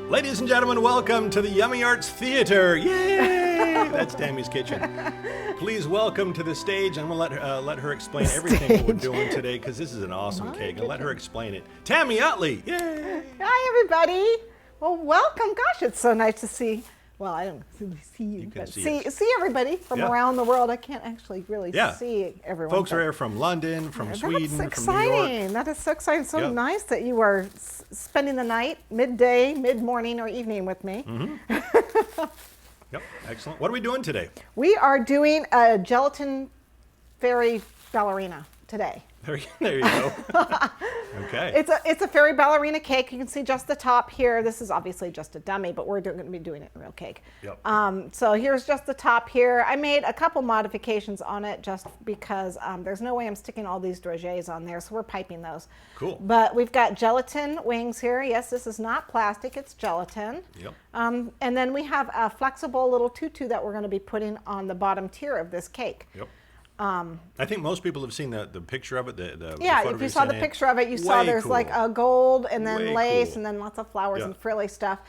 Ladies and gentlemen, welcome to the Yummy Arts Theater. Yay! That's Tami's kitchen. Please welcome to the stage, and we'll let her explain everything that we're doing today, because this is an awesome cake, and let her explain it. Tami Utley. Yay! Hi, everybody. Well, welcome. Gosh, it's so nice to see. Well, I don't see you, but see everybody from around the world. I can't actually really see everyone. Folks are here from London, from Sweden, from New York. That's exciting. That is so exciting. So nice that you are spending the night, midday, mid-morning, or evening with me. Mm-hmm. Yep, excellent. What are we doing today? We are doing a gelatin fairy ballerina today. There you go. Okay. It's a fairy ballerina cake. You can see just the top here. This is obviously just a dummy, but we're going to be doing it in real cake. Yep. So here's just the top here. I made a couple modifications on it just because there's no way I'm sticking all these dragées on there, so we're piping those. Cool. But we've got gelatin wings here. Yes, this is not plastic, it's gelatin. Yep. And then we have a flexible little tutu that we're going to be putting on the bottom tier of this cake. Yep. I think most people have seen the picture of it. The if you saw the picture of it, you saw there's like a gold and then lace and then lots of flowers and frilly stuff.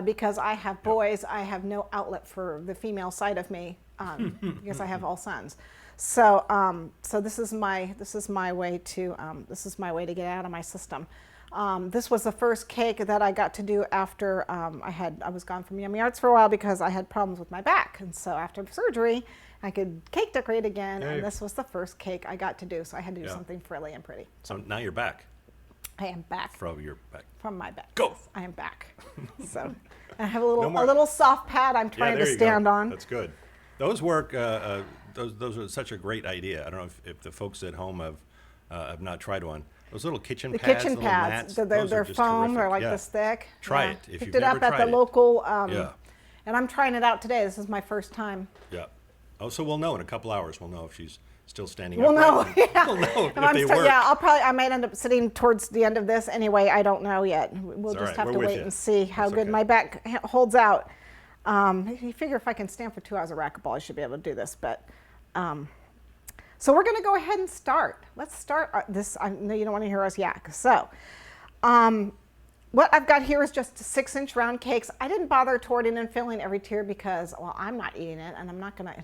Because I have boys, I have no outlet for the female side of me because I have all sons. So so this is my way to get out of my system. This was the first cake that I got to do after I was gone from Yummy Arts for a while because I had problems with my back, and so after surgery I could cake decorate again, and this was the first cake I got to do, so I had to do something frilly and pretty. So now you're back. I am back. From your back. From my back. Go. Yes, I am back. So I have a little soft pad I'm trying to stand on. That's good. Those work. Those are such a great idea. I don't know if the folks at home have not tried one. Those little kitchen pads. The kitchen pads. They're foam. Terrific. They're like this thick. Try it if you've never tried it. Picked it up at the local. And I'm trying it out today. This is my first time. Yeah. Oh, so we'll know in a couple hours. We'll know if she's still standing up. We'll know. We'll know if they work. Yeah, I might end up sitting towards the end of this anyway. I don't know yet. We'll just have to wait and see how good my back holds out. You figure if I can stand for 2 hours of racquetball, I should be able to do this. But so we're going to go ahead and start. Let's start this. I know you don't want to hear us yak. So what I've got here is just 6-inch round cakes. I didn't bother torting and filling every tier because, well, I'm not eating it, and I'm not going to,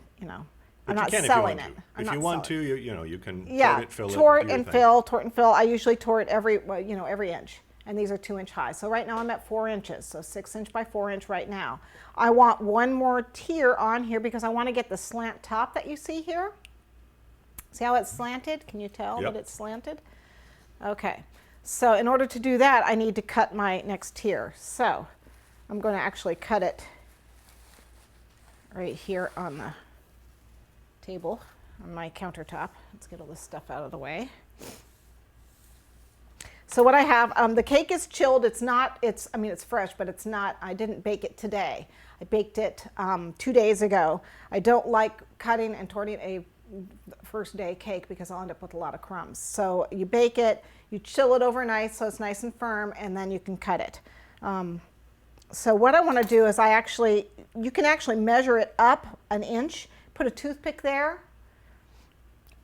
I'm not selling it. If you want to, you can tort and fill. I usually tort every inch, and these are 2-inch high. So right now I'm at 4 inches, so 6-inch by 4-inch right now. I want one more tier on here because I want to get the slant top that you see here. See how it's slanted? Can you tell that it's slanted? Okay. So in order to do that, I need to cut my next tier. So I'm going to actually cut it right here on the table, on my countertop. Let's get all this stuff out of the way. So what I have, the cake is chilled. It's fresh, but it's not, I didn't bake it today. I baked it 2 days ago. I don't like cutting and torting a first day cake because I'll end up with a lot of crumbs. So you bake it, you chill it overnight so it's nice and firm, and then you can cut it. So what I want to do is you can actually measure it up 1 inch, put a toothpick there,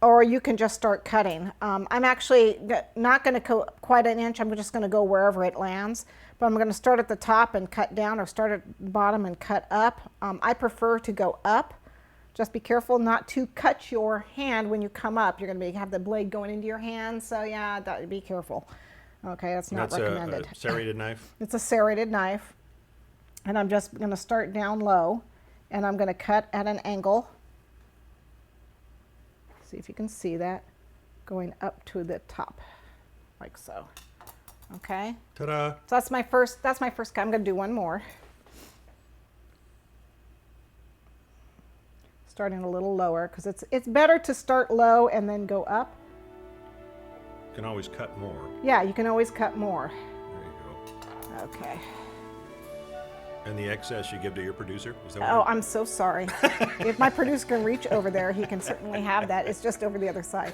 or you can just start cutting. I'm actually not going to go quite 1 inch. I'm just going to go wherever it lands. But I'm going to start at the top and cut down, or start at the bottom and cut up. I prefer to go up. Just be careful not to cut your hand when you come up. You're going to have the blade going into your hand, so yeah, be careful. Okay, that's not recommended. That's a serrated knife? It's a serrated knife. And I'm just going to start down low, and I'm going to cut at an angle. See if you can see that, going up to the top, like so. Okay? Ta-da! So that's my first cut. I'm going to do one more. Starting a little lower, because it's better to start low and then go up. You can always cut more. Yeah, you can always cut more. There you go. Okay. And the excess you give to your producer? Is that I'm so sorry. If my producer can reach over there, he can certainly have that. It's just over the other side.